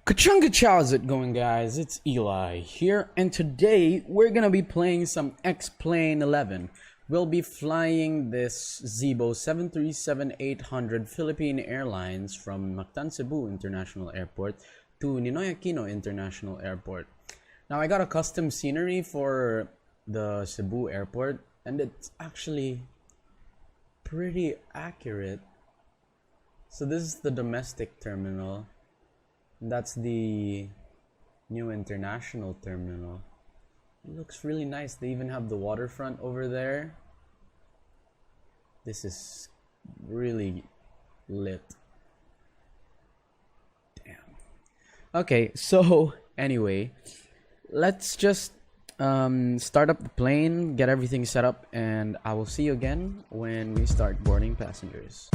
Kachunga how's it going, guys? It's Eli here, and today we're gonna be playing some Xplane 11. We'll be flying this Zibo 737-800 Philippine Airlines from Mactan Cebu International Airport to Ninoy Aquino International Airport. Now, I got a custom scenery for the Cebu airport, and it's actually pretty accurate. So this is the domestic terminal. That's the new international terminal. It looks really nice. They even have the waterfront over there. This is really lit. Damn. Okay, so anyway, let's just start up the plane, get everything set up, and I will see you again when we start boarding passengers.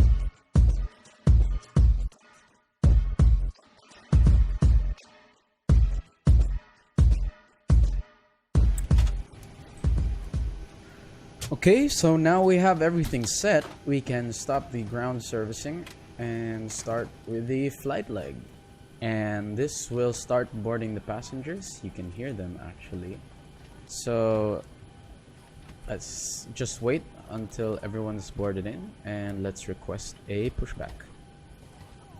Okay, so now we have everything set. We can stop the ground servicing and start with the flight leg. And this will start boarding the passengers. You can hear them actually. So let's just wait until everyone's boarded in and let's request a pushback.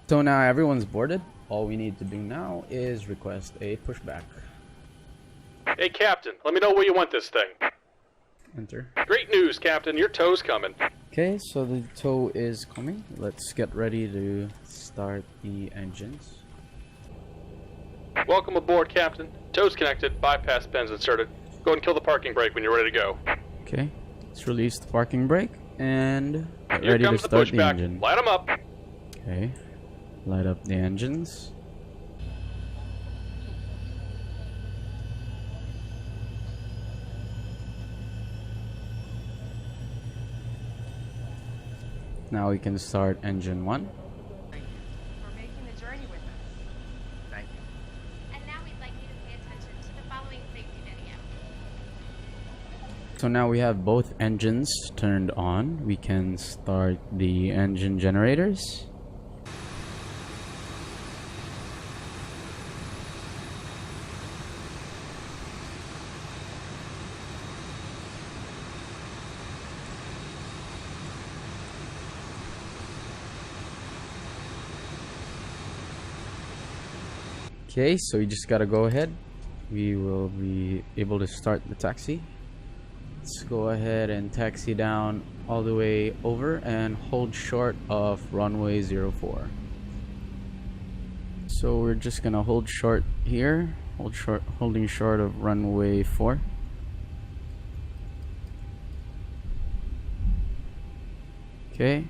So now everyone's boarded. All we need to do now is request a pushback. Hey, Captain, let me know where you want this thing. Enter. Great news, Captain. Your tow's coming. Okay, so the tow is coming. Let's get ready to start the engines. Welcome aboard, Captain. Tow's connected. Bypass pins inserted. Go ahead and kill the parking brake when you're ready to go. Okay, let's release the parking brake and get Here ready to comes the start the pushback. engine. Light them up. Okay, light up the engines. Now we can start engine 1. Thank you for making the journey with us. Thank you. And now we'd like you to pay attention to the following safety video. So now we have both engines turned on. We can start the engine generators. Okay, so you just gotta go ahead. We will be able to start the taxi. Let's go ahead and taxi down all the way over and hold short of runway 04. So we're just gonna hold short here, holding short of runway 4. Okay,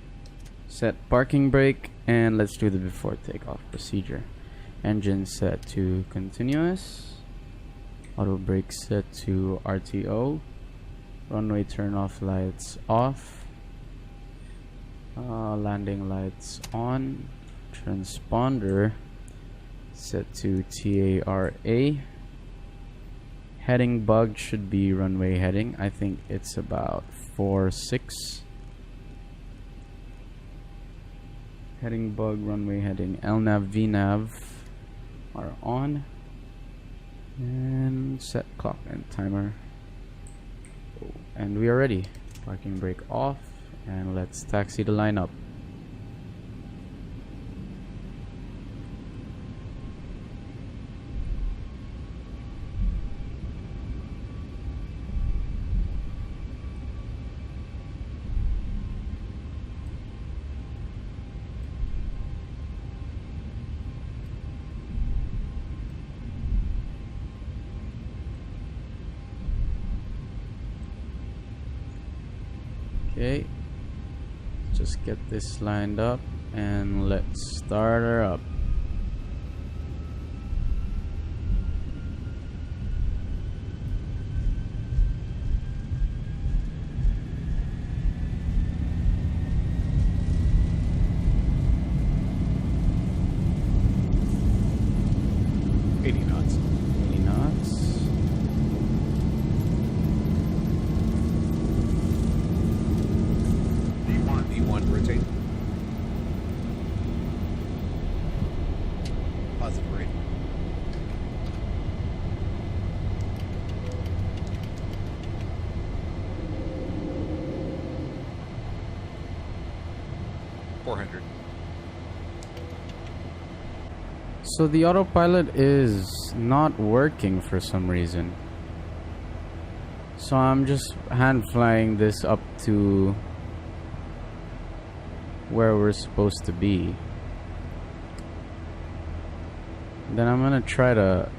set parking brake and let's do the before takeoff procedure. Engine set to continuous, auto brake set to RTO, runway turn off lights off, landing lights on, transponder set to TARA, heading bug should be runway heading. I think it's about 46. Heading bug, runway heading, LNAV, VNAV are on, and set clock and timer, and we are ready. Parking brake off, and let's taxi the line up. Okay, just get this lined up and let's start her up. knots. 80 knots. V1, rotate. Positive rate. 400. So the autopilot is not working for some reason. So I'm just hand flying this up to where we're supposed to be. Then I'm gonna try to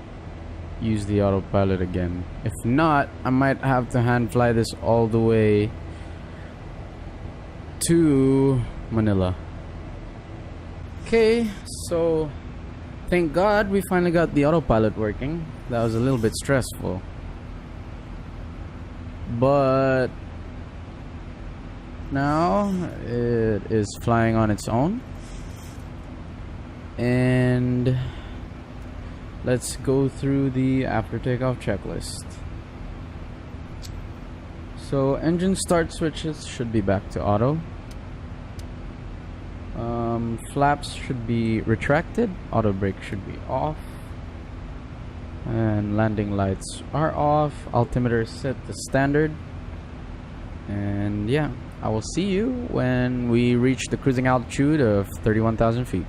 use the autopilot again. If not, I might have to hand fly this all the way to Manila. Okay, so thank God we finally got the autopilot working. That was a little bit stressful. But now it is flying on its own. And let's go through the after takeoff checklist. So engine start switches should be back to auto. Flaps should be retracted. Auto brake should be off. And landing lights are off. Altimeter is set to standard. And yeah, I will see you when we reach the cruising altitude of 31,000 feet.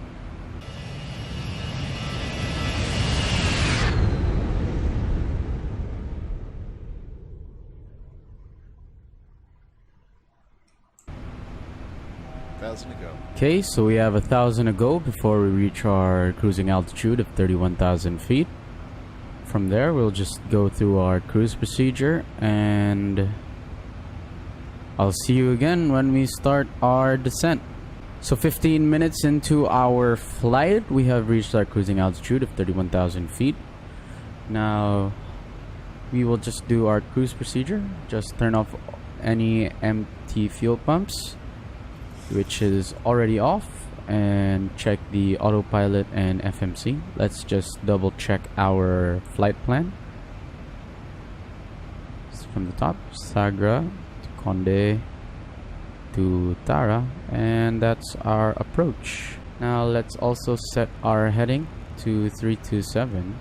To go. Okay, so we have 1,000 to go before we reach our cruising altitude of 31,000 feet. From there, we'll just go through our cruise procedure, and I'll see you again when we start our descent. So 15 minutes into our flight, we have reached our cruising altitude of 31,000 feet. Now, we will just do our cruise procedure. Just turn off any empty fuel pumps, which is already off, and check the autopilot and FMC. Let's just double check our flight plan. So from the top, Sagra to Conde to Tara, and that's our approach. Now let's also set our heading to 327,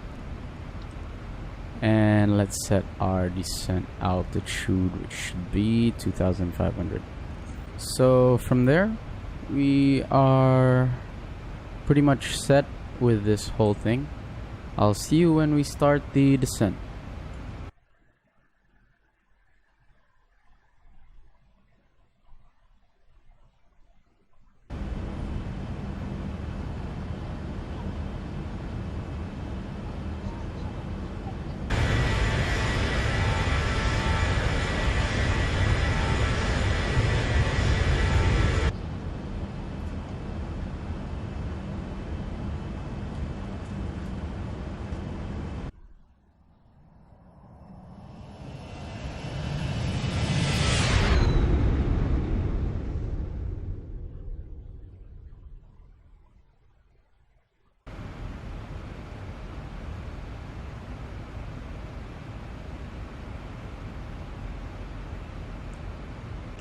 and let's set our descent altitude, which should be 2,500. So from there, we are pretty much set with this whole thing. I'll see you when we start the descent.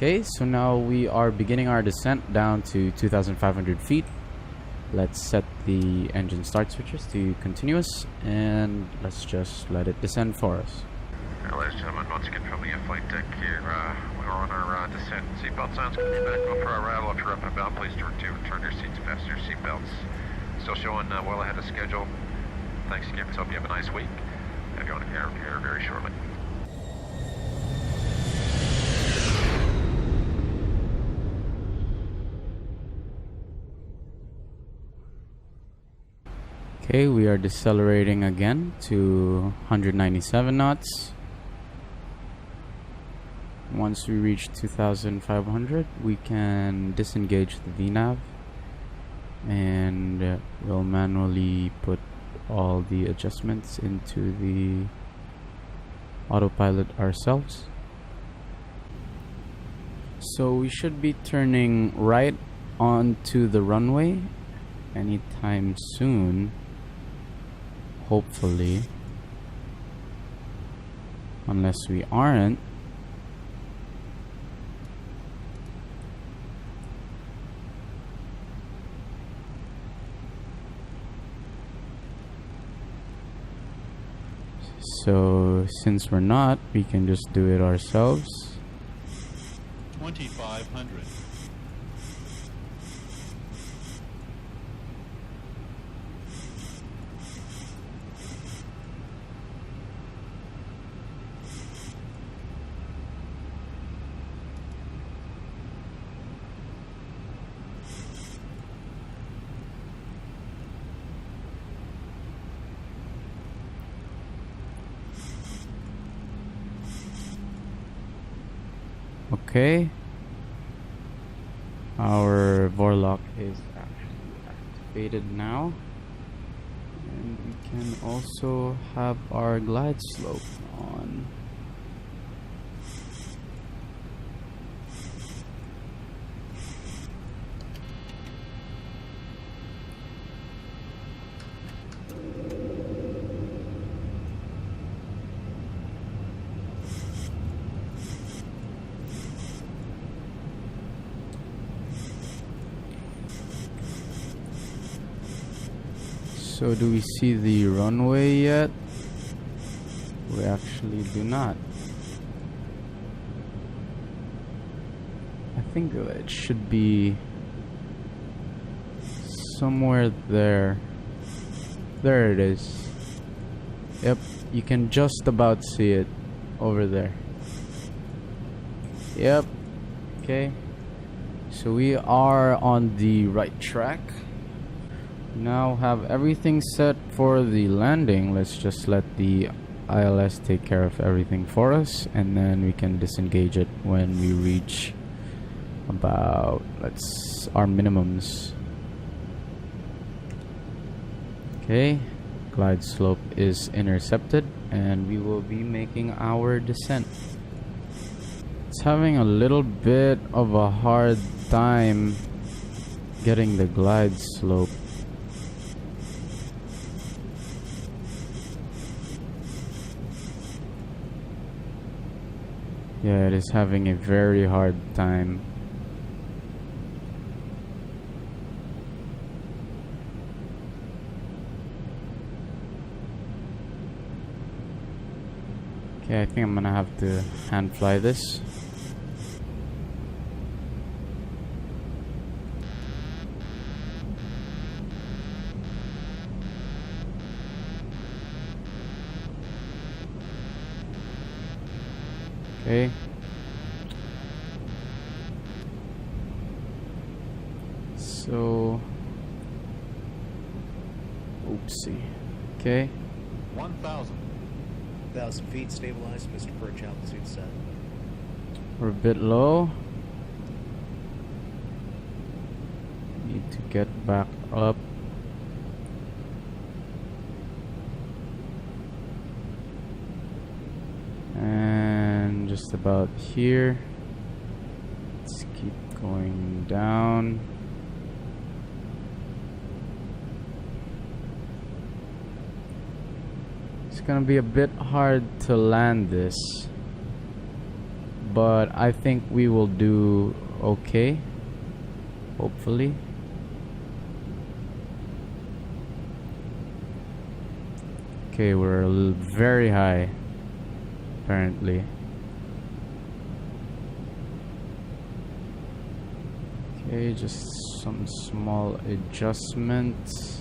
Okay, so now we are beginning our descent down to 2,500 feet. Let's set the engine start switches to continuous, and let's just let it descend for us. Ladies and gentlemen, once again from the flight deck here, we're on our descent. Seatbelt sounds going to be back up for our rattle. If you're up and bound, please return your seats, fasten your seatbelts. Still showing well ahead of schedule. Thanks again. Hope you have a nice week. Have you on air here very shortly. Okay, we are decelerating again to 197 knots. Once we reach 2,500, we can disengage the VNAV, and we'll manually put all the adjustments into the autopilot ourselves. So we should be turning right onto the runway anytime soon. Hopefully, unless we aren't. So since we're not, we can just do it ourselves. 2,500. Okay. Our Vorlock is actually activated now. And we can also have our glide slope on. So do we see the runway yet? We actually do not. I think it should be somewhere there. There it is. Yep, you can just about see it over there. Yep. Okay. So we are on the right track. Now have everything set for the landing. Let's just let the ILS take care of everything for us, and then we can disengage it when we reach about our minimums. Okay, glide slope is intercepted and we will be making our descent. It's having a little bit of a hard time getting the glide slope. Yeah, it is having a very hard time. Okay, I think I'm gonna have to hand fly this. Okay. So, oopsie. Okay. 1,000 feet stabilized, Mr. Perch, altitude set. We're a bit low. Need to get back up. And just about here. Let's keep going down. It's gonna be a bit hard to land this, but I think we will do okay, hopefully. Okay, we're very high apparently. Okay, just some small adjustments.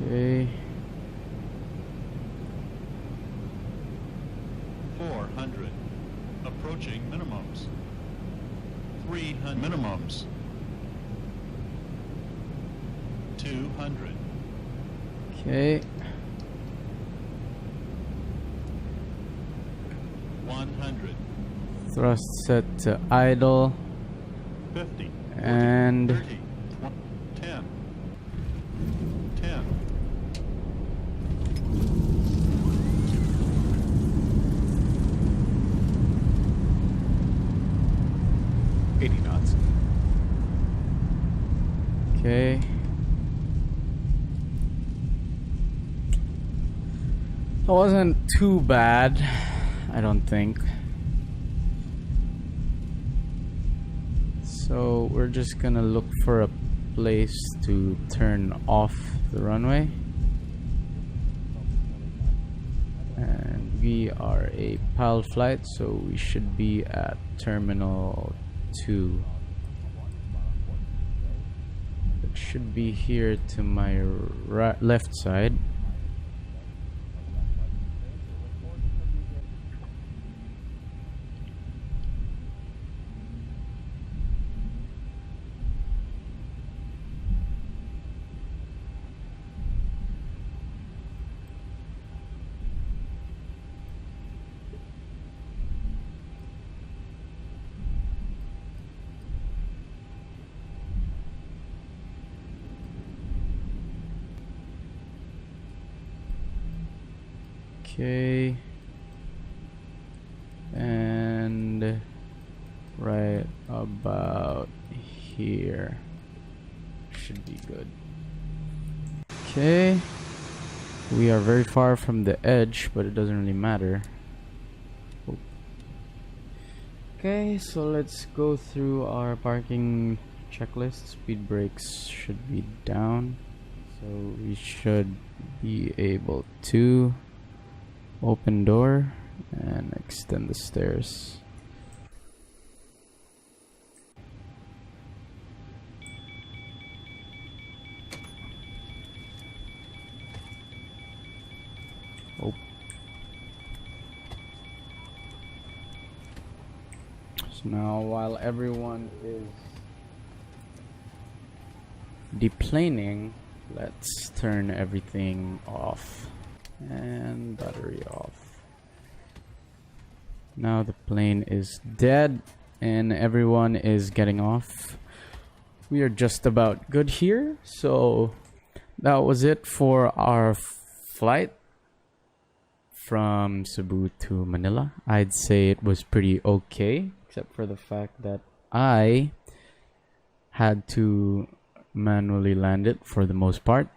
Okay. 400. Approaching minimums. 300 minimums. 200. Okay. 100. Thrust set to idle. 50. And 30. 10. 10. 80 knots. okay. It wasn't too bad, I don't think. So we're just gonna look for a place to turn off the runway. And we are a PAL flight, so we should be at Terminal 2. It should be here to my left side. Okay. And right about here should be good. Okay. We are very far from the edge, but it doesn't really matter. Oh. Okay, so let's go through our parking checklist. Speed brakes should be down, so we should be able to open door and extend the stairs. Oh. So now while everyone is deplaning, let's turn everything off and battery off. Now the plane is dead and everyone is getting off. We are just about good here. So that was it for our flight from Cebu to Manila. I'd say it was pretty okay, except for the fact that I had to manually land it for the most part.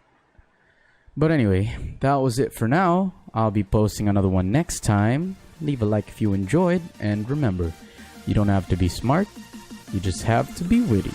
But anyway, that was it for now. I'll be posting another one next time. Leave a like if you enjoyed, and remember, you don't have to be smart, you just have to be witty.